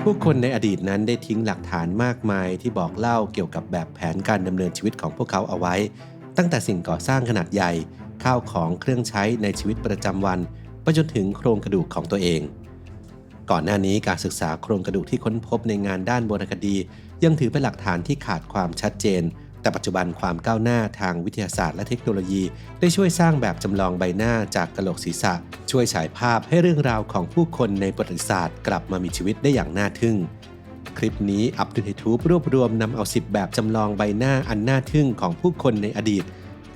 ผู้คนในอดีตนั้นได้ทิ้งหลักฐานมากมายที่บอกเล่าเกี่ยวกับแบบแผนการดำเนินชีวิตของพวกเขาเอาไว้ตั้งแต่สิ่งก่อสร้างขนาดใหญ่ข้าวของเครื่องใช้ในชีวิตประจำวันไปจนถึงโครงกระดูกของตัวเองก่อนหน้านี้การศึกษาโครงกระดูกที่ค้นพบในงานด้านโบราณคดียังถือเป็นหลักฐานที่ขาดความชัดเจนแต่ปัจจุบันความก้าวหน้าทางวิทยาศาสตร์และเทคโนโลยีได้ช่วยสร้างแบบจำลองใบหน้าจากกะโหลกศีรษะช่วยฉายภาพให้เรื่องราวของผู้คนในประวัติศาสตร์กลับมามีชีวิตได้อย่างน่าทึ่งคลิปนี้อัปเดตใน YouTube รวบรวมนำเอา10แบบจำลองใบหน้าอันน่าทึ่งของผู้คนในอดีต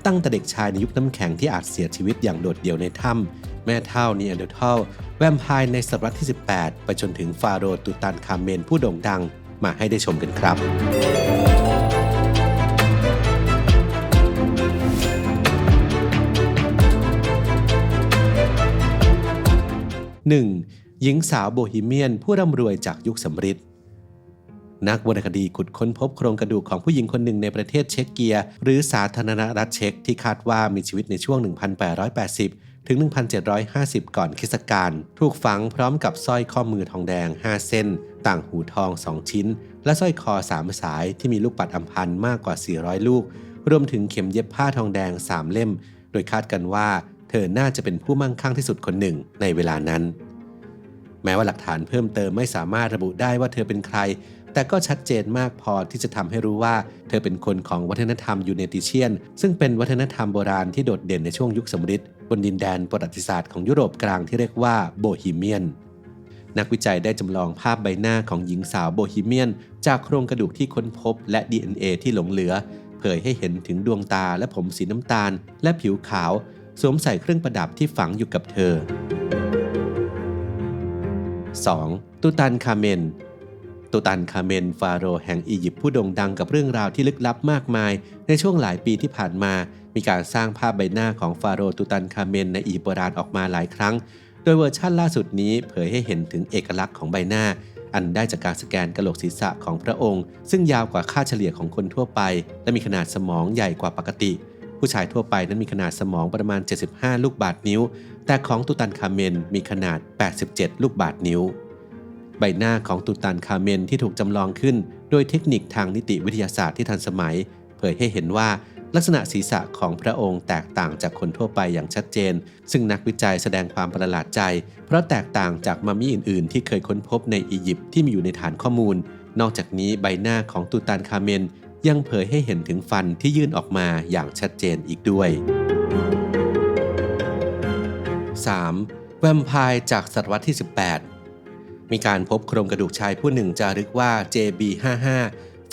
ตั้งแต่เด็กชายในยุคน้ำแข็งที่อาจเสียชีวิตอย่างโดดเดี่ยวในถ้ำแม่เฒ่านีแอนเดอร์ทัลแวมไพร์ในศตวรรษที่18ไปจนถึงฟาโรห์ตุตันคาเมนผู้โด่งดังมาให้ได้ชมกันครับ1. หญิงสาวโบฮีเมียนผู้ร่ำรวยจากยุคสำริดนักวรรณคดีขุดค้นพบโครงกระดูกของผู้หญิงคนหนึ่งในประเทศเช็กเกียหรือสาธารณรัฐเช็กที่คาดว่ามีชีวิตในช่วง 1880 ถึง 1750 ก่อนคริสตกาลถูกฝังพร้อมกับสร้อยข้อมือทองแดง 5 เส้นต่างหูทอง 2 ชิ้นและสร้อยคอ 3 สายที่มีลูกปัดอัมพันธ์มากกว่า 400 ลูกรวมถึงเข็มเย็บผ้าทองแดง 3 เล่มโดยคาดกันว่าเธอน่าจะเป็นผู้มั่งคั่งที่สุดคนหนึ่งในเวลานั้นแม้ว่าหลักฐานเพิ่มเติมไม่สามารถระบุได้ว่าเธอเป็นใครแต่ก็ชัดเจนมากพอที่จะทำให้รู้ว่าเธอเป็นคนของวัฒนธรรมยูเนติเชียนซึ่งเป็นวัฒนธรรมโบราณที่โดดเด่นในช่วงยุคสำริดบนดินแดนประวัติศาสตร์ของยุโรปกลางที่เรียกว่าโบฮีเมียนนักวิจัยได้จำลองภาพใบหน้าของหญิงสาวโบฮีเมียนจากโครงกระดูกที่ค้นพบและ DNA ที่หลงเหลือเผยให้เห็นถึงดวงตาและผมสีน้ำตาลและผิวขาวสวมใส่เครื่องประดับที่ฝังอยู่กับเธอ 2. ตุตันคาเมนฟาโรห์แห่งอียิปต์ผู้โด่งดังกับเรื่องราวที่ลึกลับมากมายในช่วงหลายปีที่ผ่านมามีการสร้างภาพใบหน้าของฟาโรห์ตุตันคาเมนในอียิปต์โบราณออกมาหลายครั้งโดยเวอร์ชั่นล่าสุดนี้เผยให้เห็นถึงเอกลักษณ์ของใบหน้าอันได้จากการสแกนกะโหลกศีรษะของพระองค์ซึ่งยาวกว่าค่าเฉลี่ยของคนทั่วไปและมีขนาดสมองใหญ่กว่าปกติผู้ชายทั่วไปนั้นมีขนาดสมองประมาณ75ลูกบาศก์นิ้วแต่ของตุตันคาเมนมีขนาด87ลูกบาศก์นิ้วใบหน้าของตุตันคาเมนที่ถูกจำลองขึ้นโดยเทคนิคทางนิติวิทยาศาสตร์ที่ทันสมัยเผยให้เห็นว่าลักษณะศีรษะของพระองค์แตกต่างจากคนทั่วไปอย่างชัดเจนซึ่งนักวิจัยแสดงความประหลาดใจเพราะแตกต่างจากมัมมี่อื่นๆที่เคยค้นพบในอียิปต์ที่มีอยู่ในฐานข้อมูลนอกจากนี้ใบหน้าของตุตันคาเมนยังเผยให้เห็นถึงฟันที่ยื่นออกมาอย่างชัดเจนอีกด้วย 3. แวมไพร์จากศตวรรษที่18มีการพบโครงกระดูกชายผู้หนึ่งจารึกว่า JB55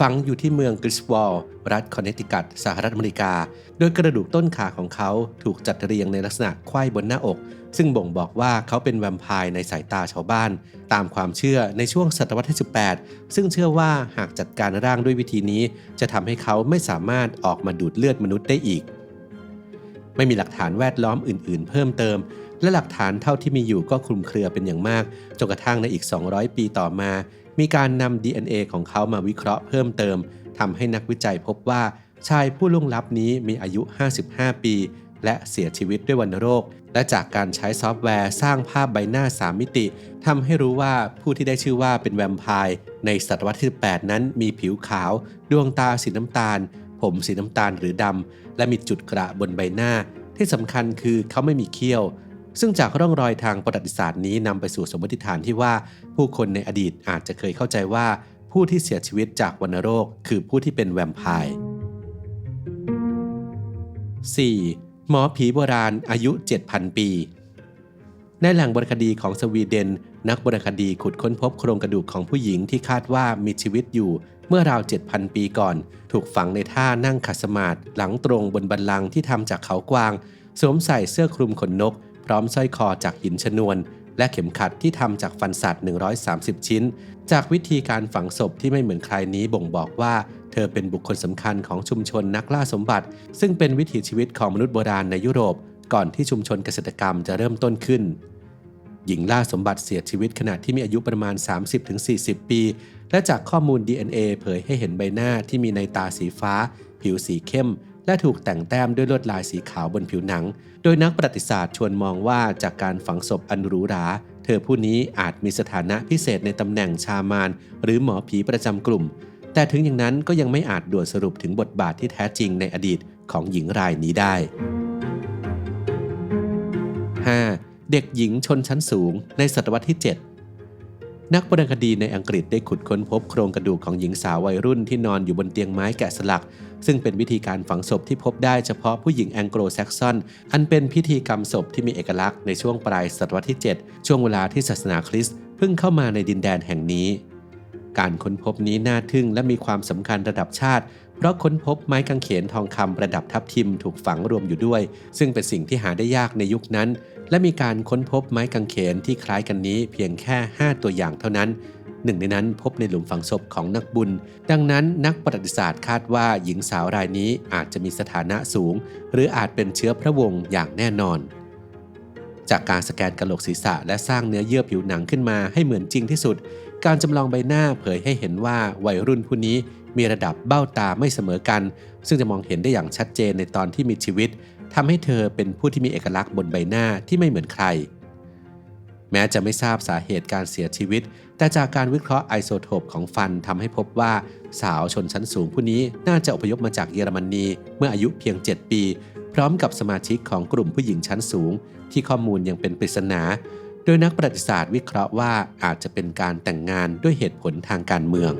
ฝังอยู่ที่เมืองกริสวอลรัฐคอนเนตทิคัตสหรัฐอเมริกาโดยกระดูกต้นขาของเขาถูกจัดเรียงในลักษณะไขว้บนหน้าอกซึ่งบ่งบอกว่าเขาเป็นแวมไพร์ในสายตาชาวบ้านตามความเชื่อในช่วงศตวรรษที่18ซึ่งเชื่อว่าหากจัดการร่างด้วยวิธีนี้จะทำให้เขาไม่สามารถออกมาดูดเลือดมนุษย์ได้อีกไม่มีหลักฐานแวดล้อมอื่นๆเพิ่มเติมและหลักฐานเท่าที่มีอยู่ก็คลุมเครือเป็นอย่างมากจนกระทั่งในอีก200ปีต่อมามีการนำ DNA ของเขามาวิเคราะห์เพิ่มเติมทำให้นักวิจัยพบว่าชายผู้ล่วงลับนี้มีอายุ55ปีและเสียชีวิตด้วยวัณโรคและจากการใช้ซอฟต์แวร์สร้างภาพใบหน้า3มิติทำให้รู้ว่าผู้ที่ได้ชื่อว่าเป็นแวมไพร์ในศตวรรษที่18นั้นมีผิวขาวดวงตาสีน้ำตาลผมสีน้ำตาลหรือดำและมีจุดกระบนใบหน้าที่สำคัญคือเขาไม่มีเขี้ยวซึ่งจากร่องรอยทางประวัติศาสตร์นี้นำไปสู่สมมติฐานที่ว่าผู้คนในอดีตอาจจะเคยเข้าใจว่าผู้ที่เสียชีวิตจากวัณโรคคือผู้ที่เป็นแวมไพร์ 4. หมอผีโบราณอายุ 7,000 ปีในแหล่งโบราณคดีของสวีเดนนักโบราณคดีขุดค้นพบโครงกระดูกของผู้หญิงที่คาดว่ามีชีวิตอยู่เมื่อราว 7,000 ปีก่อนถูกฝังในท่านั่งขัดสมาธิหลังตรงบนบัลลังก์ที่ทำจากเขากวางสวมใส่เสื้อคลุมขนนกพร้อมสร้อยคอจากหินชนวนและเข็มขัดที่ทำจากฟันสัตว์130ชิ้นจากวิธีการฝังศพที่ไม่เหมือนใครนี้บ่งบอกว่าเธอเป็นบุคคลสำคัญของชุมชนนักล่าสมบัติซึ่งเป็นวิถีชีวิตของมนุษย์โบราณในยุโรปก่อนที่ชุมชนเกษตรกรรมจะเริ่มต้นขึ้นหญิงล่าสมบัติเสียชีวิตขณะที่มีอายุประมาณ 30-40 ปีและจากข้อมูล DNA เผยให้เห็นใบหน้าที่มีในตาสีฟ้าผิวสีเข้มและถูกแต่งแต้มด้วยลวดลายสีขาวบนผิวหนังโดยนักประวัติศาสตร์ชวนมองว่าจากการฝังศพอันหรูหรา เธอผู้นี้อาจมีสถานะพิเศษในตำแหน่งชามานหรือหมอผีประจำกลุ่มแต่ถึงอย่างนั้นก็ยังไม่อาจด่วนสรุปถึงบทบาทที่แท้จริงในอดีตของหญิงรายนี้ได้ 5. เด็กหญิงชนชั้นสูงในศตวรรษที่ 7 นักโบราณคดีในอังกฤษได้ขุดค้นพบโครงกระดูกของหญิงสาววัยรุ่นที่นอนอยู่บนเตียงไม้แกะสลักซึ่งเป็นวิธีการฝังศพที่พบได้เฉพาะผู้หญิงแองโกลแซกซอนอันเป็นพิธีกรรมศพที่มีเอกลักษณ์ในช่วงปลายศตวรรษที่ 7 ช่วงเวลาที่ศาสนาคริสต์เพิ่งเข้ามาในดินแดนแห่งนี้การค้นพบนี้น่าทึ่งและมีความสำคัญระดับชาติเพราะค้นพบไม้กางเขนทองคำประดับทับทิมถูกฝังรวมอยู่ด้วยซึ่งเป็นสิ่งที่หาได้ยากในยุคนั้นและมีการค้นพบไม้กางเขนที่คล้ายกันนี้เพียงแค่5ตัวอย่างเท่านั้นหนึ่งในนั้นพบในหลุมฝังศพของนักบุญดังนั้นนักประวัติศาสตร์คาดว่าหญิงสาวรายนี้อาจจะมีสถานะสูงหรืออาจเป็นเชื้อพระวงศ์อย่างแน่นอนจากการสแกนกะโหลกศีรษะและสร้างเนื้อเยื่อผิวหนังขึ้นมาให้เหมือนจริงที่สุดการจำลองใบหน้าเผยให้เห็นว่าวัยรุ่นผู้นี้มีระดับเบ้าตาไม่เสมอกันซึ่งจะมองเห็นได้อย่างชัดเจนในตอนที่มีชีวิตทำให้เธอเป็นผู้ที่มีเอกลักษณ์บนใบหน้าที่ไม่เหมือนใครแม้จะไม่ทราบสาเหตุการเสียชีวิตแต่จากการวิเคราะห์ไอโซโทปของฟันทำให้พบว่าสาวชนชั้นสูงผู้นี้น่าจะอพยพมาจากเยอรมนีเมื่ออายุเพียง7 ปีพร้อมกับสมาชิกของกลุ่มผู้หญิงชั้นสูงที่ข้อมูลยังเป็นปริศนาโดยนักประวัติศาสตร์วิเคราะห์ว่าอาจจะเป็นการแต่งงานด้วยเหตุผลทางการเมือง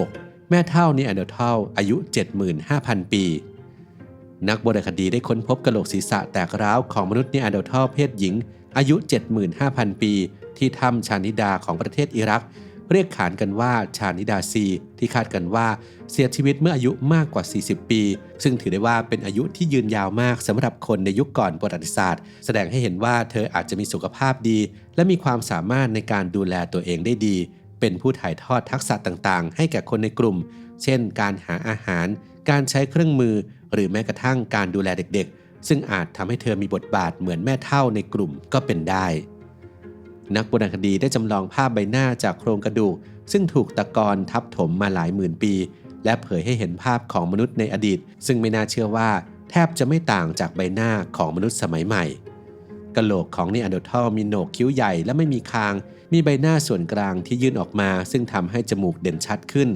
6. แม่เฒ่านีแอนเดอร์ทัลอายุ 75,000 ปีนักโบราณคดีได้ค้นพบกะโหลกศีรษะแตกร้าวของมนุษย์นีแอนเดอร์ทัลเพศหญิงอายุ 75,000 ปีที่ถ้ำชานิดาของประเทศอิรักเรียกขานกันว่าชานิดาซีที่คาดกันว่าเสียชีวิตเมื่ออายุมากกว่า40 ปีซึ่งถือได้ว่าเป็นอายุที่ยืนยาวมากสำหรับคนในยุคก่อนประวัติศาสตร์แสดงให้เห็นว่าเธออาจจะมีสุขภาพดีและมีความสามารถในการดูแลตัวเองได้ดีเป็นผู้ถ่ายทอดทักษะต่างๆให้แก่คนในกลุ่มเช่นการหาอาหารการใช้เครื่องมือหรือแม้กระทั่งการดูแลเด็กๆซึ่งอาจทำให้เธอมีบทบาทเหมือนแม่เฒ่าในกลุ่มก็เป็นได้นักโบราณคดีได้จำลองภาพใบหน้าจากโครงกระดูกซึ่งถูกตะกอนทับถมมาหลายหมื่นปีและเผยให้เห็นภาพของมนุษย์ในอดีตซึ่งไม่น่าเชื่อว่าแทบจะไม่ต่างจากใบหน้าของมนุษย์สมัยใหม่กะโหลกของนีแอนเดอร์ทัลมีโหนกคิ้วใหญ่และไม่มีคางมีใบหน้าส่วนกลางที่ยื่นออกมาซึ่งทำให้จมูกเด่นชัดขึ้น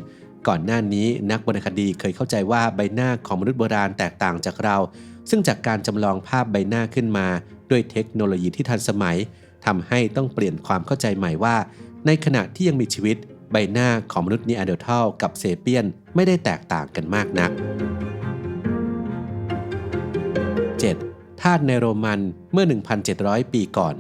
ก่อนหน้านี้นักโบราณคดีเคยเข้าใจว่าใบหน้าของมนุษย์โบราณแตกต่างจากเราซึ่งจากการจำลองภาพใบหน้าขึ้นมาด้วยเทคโนโลยีที่ทันสมัยทำให้ต้องเปลี่ยนความเข้าใจใหม่ว่าในขณะที่ยังมีชีวิตใบหน้าของมนุษย์นีแอนเดอร์ทัลกับเซเปียนไม่ได้แตกต่างกันมากนัก 7. ธาตุในโรมันเมื่อ 1,700 ปีก่อน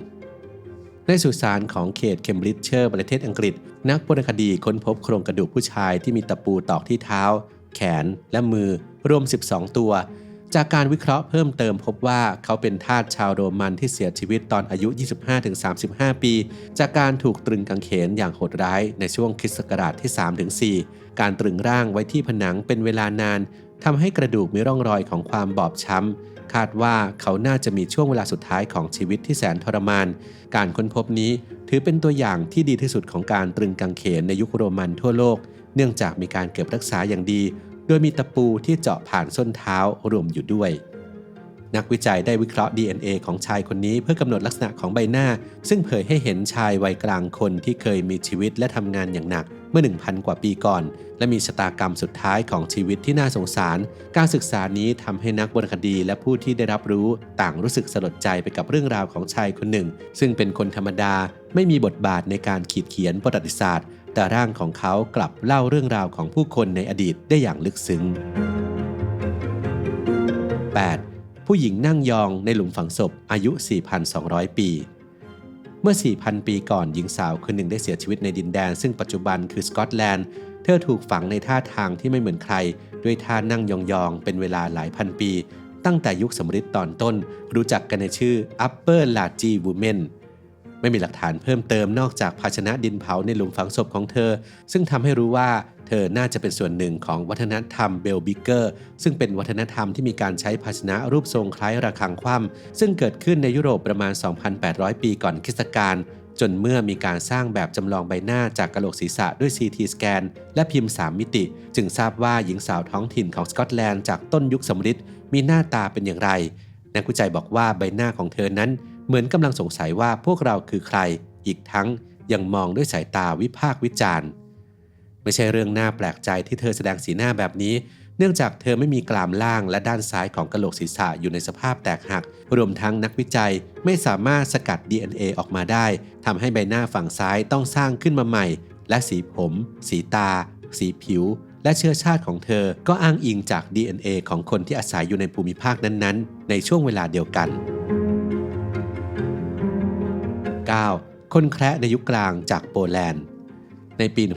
ในสุสานของเขตเคมบริดจ์เชอร์ประเทศอังกฤษนักโบราณคดีค้นพบโครงกระดูกผู้ชายที่มีตะปูตอกที่เท้าแขนและมือรวม12ตัวจากการวิเคราะห์เพิ่มเติมพบว่าเขาเป็นทาสชาวโรมันที่เสียชีวิตตอนอายุ 25-35 ปีจากการถูกตรึงกางเขนอย่างโหดร้ายในช่วงคริสต์ศักราชที่ 3-4 การตรึงร่างไว้ที่ผนังเป็นเวลานานทำให้กระดูกมีร่องรอยของความบอบช้ำคาดว่าเขาน่าจะมีช่วงเวลาสุดท้ายของชีวิตที่แสนทรมานการค้นพบนี้ถือเป็นตัวอย่างที่ดีที่สุดของการตรึงกางเขนในยุคโรมันทั่วโลกเนื่องจากมีการเก็บรักษาอย่างดีโดยมีตะปูที่เจาะผ่านส้นเท้ารวมอยู่ด้วยนักวิจัยได้วิเคราะห์ DNA ของชายคนนี้เพื่อกำหนดลักษณะของใบหน้าซึ่งเผยให้เห็นชายวัยกลางคนที่เคยมีชีวิตและทำงานอย่างหนักเมื่อ 1,000 กว่าปีก่อนและมีชะตากรรมสุดท้ายของชีวิตที่น่าสงสารการศึกษานี้ทำให้นักโบราณคดีและผู้ที่ได้รับรู้ต่างรู้สึกสลดใจไปกับเรื่องราวของชายคนหนึ่งซึ่งเป็นคนธรรมดาไม่มีบทบาทในการขีดเขียนประวัติศาสตร์แต่ร่างของเขากลับเล่าเรื่องราวของผู้คนในอดีตได้อย่างลึกซึ้ง 8. ผู้หญิงนั่งยองในหลุมฝังศพอายุ 4,200 ปีเมื่อ 4,000 ปีก่อนหญิงสาวคนหนึ่งได้เสียชีวิตในดินแดนซึ่งปัจจุบันคือสกอตแลนด์เธอถูกฝังในท่าทางที่ไม่เหมือนใครด้วยท่านั่งยองๆเป็นเวลาหลายพันปีตั้งแต่ยุคสมฤทธิ์ตอนต้นรู้จักกันในชื่อ Upper Large Womenไม่มีหลักฐานเพิ่มเติมนอกจากภาชนะดินเผาในหลุมฝังศพของเธอซึ่งทำให้รู้ว่าเธอน่าจะเป็นส่วนหนึ่งของวัฒนธรรมเบลบิเกอร์ซึ่งเป็นวัฒนธรรมที่มีการใช้ภาชนะรูปทรงคล้ายระฆังคว่ำซึ่งเกิดขึ้นในยุโรปประมาณ 2,800 ปีก่อนคริสตกาลจนเมื่อมีการสร้างแบบจำลองใบหน้าจากกะโหลกศีรษะด้วย CT สแกนและพิมพ์3มิติจึงทราบว่าหญิงสาวท้องถิ่นของสกอตแลนด์จากต้นยุคสมฤทธิ์มีหน้าตาเป็นอย่างไรนักวิจัยบอกว่าใบหน้าของเธอนั้น เหมือนกำลังสงสัยว่าพวกเราคือใครอีกทั้งยังมองด้วยสายตาวิพากษ์วิจารณ์ไม่ใช่เรื่องน่าแปลกใจที่เธอแสดงสีหน้าแบบนี้เนื่องจากเธอไม่มีกรามล่างและด้านซ้ายของกะโหลกศีรษะอยู่ในสภาพแตกหักรวมทั้งนักวิจัยไม่สามารถสกัด DNA ออกมาได้ทำให้ใบหน้าฝั่งซ้ายต้องสร้างขึ้นมาใหม่และสีผม สีตา สีผิวและเชื้อชาติของเธอก็อ้างอิงจาก DNA ของคนที่อาศัยอยู่ในภูมิภาคนั้นๆในช่วงเวลาเดียวกัน 9. คนแคระในยุคกลางจากโปแลนด์ในปี 1990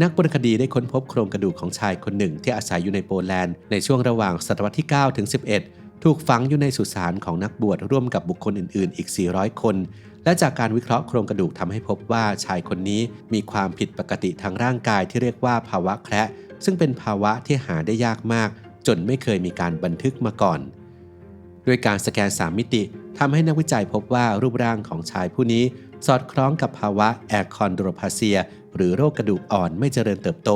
นักวรรณคดีได้ค้นพบโครงกระดูกของชายคนหนึ่งที่อาศัยอยู่ในโปแลนด์ในช่วงระหว่างศตวรรษที่ 9 ถึง 11 ถูกฝังอยู่ในสุสานของนักบวชร่วมกับบุคคลอื่นๆอีก 400 คนและจากการวิเคราะห์โครงกระดูกทำให้พบว่าชายคนนี้มีความผิดปกติทางร่างกายที่เรียกว่าภาวะแคระซึ่งเป็นภาวะที่หาได้ยากมากจนไม่เคยมีการบันทึกมาก่อนด้วยการสแกน 3 มิติทำให้นักวิจัยพบว่ารูปร่างของชายผู้นี้สอดคล้องกับภาวะแอคอนโดรพาเซียหรือโรคกระดูกอ่อนไม่เจริญเติบโต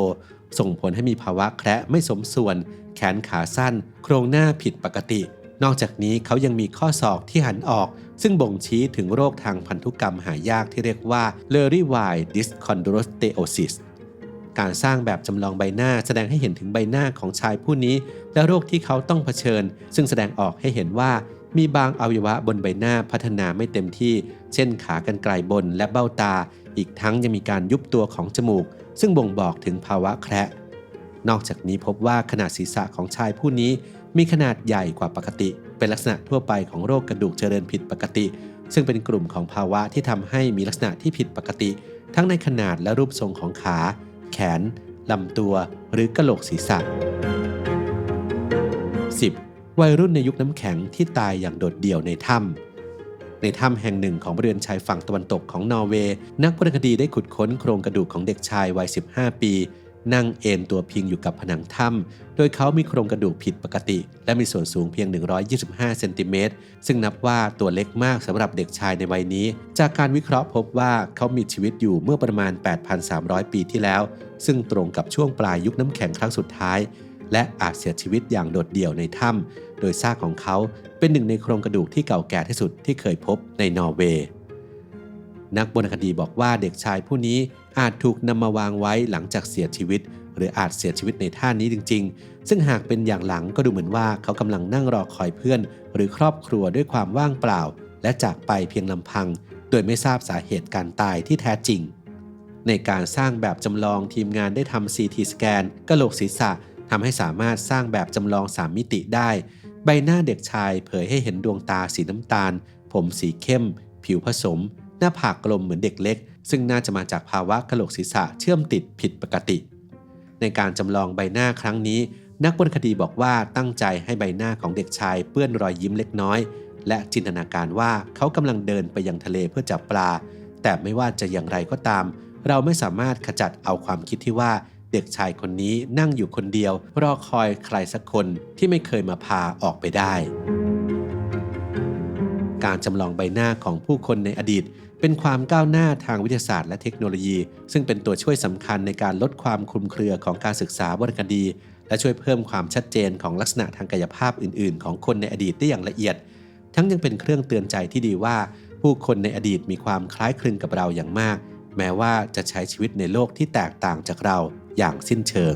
ส่งผลให้มีภาวะแคระไม่สมส่วนแขนขาสั้นโครงหน้าผิดปกตินอกจากนี้เขายังมีข้อศอกที่หันออกซึ่งบ่งชี้ถึงโรคทางพันธุกรรมหายากที่เรียกว่า Lerey-Weill dyschondrosteosis การสร้างแบบจำลองใบหน้าแสดงให้เห็นถึงใบหน้าของชายผู้นี้และโรคที่เขาต้องเผชิญซึ่งแสดงออกให้เห็นว่ามีบางอวัยวะบนใบหน้าพัฒนาไม่เต็มที่เช่นขากรรไกรบนและเบ้าตาอีกทั้งยังมีการยุบตัวของจมูกซึ่งบ่งบอกถึงภาวะแคระนอกจากนี้พบว่าขนาดศีรษะของชายผู้นี้มีขนาดใหญ่กว่าปกติเป็นลักษณะทั่วไปของโรคกระดูกเจริญผิดปกติซึ่งเป็นกลุ่มของภาวะที่ทำให้มีลักษณะที่ผิดปกติทั้งในขนาดและรูปทรงของขาแขนลำตัวหรือกะโหลกศีรษะ 10. วัยรุ่นในยุคน้ำแข็งที่ตายอย่างโดดเดี่ยวในถ้ำแห่งหนึ่งของบริเวณชายฝั่งตะวันตกของนอร์เวย์นักวรรณคดีได้ขุดค้นโครงกระดูกของเด็กชายวัย 15 ปีนั่งเอนตัวพิงอยู่กับผนังถ้ำโดยเขามีโครงกระดูกผิดปกติและมีส่วนสูงเพียง125เซนติเมตรซึ่งนับว่าตัวเล็กมากสำหรับเด็กชายในวัยนี้จากการวิเคราะห์พบว่าเขามีชีวิตอยู่เมื่อประมาณ 8,300 ปีที่แล้วซึ่งตรงกับช่วงปลายยุคน้ำแข็งครั้งสุดท้ายและอาจเสียชีวิตอย่างโดดเดี่ยวในถ้ำโดยซากของเขาเป็นหนึ่งในโครงกระดูกที่เก่าแก่ที่สุดที่เคยพบในนอร์เวย์นักวรรณคดีบอกว่าเด็กชายผู้นี้อาจถูกนำมาวางไว้หลังจากเสียชีวิตหรืออาจเสียชีวิตในท่านี้จริงๆซึ่งหากเป็นอย่างหลังก็ดูเหมือนว่าเขากำลังนั่งรอคอยเพื่อนหรือครอบครัวด้วยความว่างเปล่าและจากไปเพียงลำพังโดยไม่ทราบสาเหตุการตายที่แท้จริงในการสร้างแบบจำลองทีมงานได้ทำ CT สแกนกะโหลกศีรษะทำให้สามารถสร้างแบบจำลอง3มิติได้ใบหน้าเด็กชายเผยให้เห็นดวงตาสีน้ำตาลผมสีเข้มผิวผสมหน้าผากกลมเหมือนเด็กเล็กซึ่งน่าจะมาจากภาวะกะโหลกศีรษะเชื่อมติดผิดปกติในการจำลองใบหน้าครั้งนี้นักวรรณคดีบอกว่าตั้งใจให้ใบหน้าของเด็กชายเปื้อนรอยยิ้มเล็กน้อยและจินตนาการว่าเขากำลังเดินไปยังทะเลเพื่อจับปลาแต่ไม่ว่าจะอย่างไรก็ตามเราไม่สามารถขจัดเอาความคิดที่ว่าเด็กชายคนนี้นั่งอยู่คนเดียวรอคอยใครสักคนที่ไม่เคยมาพาออกไปได้การจำลองใบหน้าของผู้คนในอดีตเป็นความก้าวหน้าทางวิทยาศาสตร์และเทคโนโลยีซึ่งเป็นตัวช่วยสำคัญในการลดความคลุมเครือของการศึกษาวรรณคดีและช่วยเพิ่มความชัดเจนของลักษณะทางกายภาพอื่นๆของคนในอดีตได้อย่างละเอียดทั้งยังเป็นเครื่องเตือนใจที่ดีว่าผู้คนในอดีตมีความคล้ายคลึงกับเราอย่างมากแม้ว่าจะใช้ชีวิตในโลกที่แตกต่างจากเราอย่างสิ้นเชิง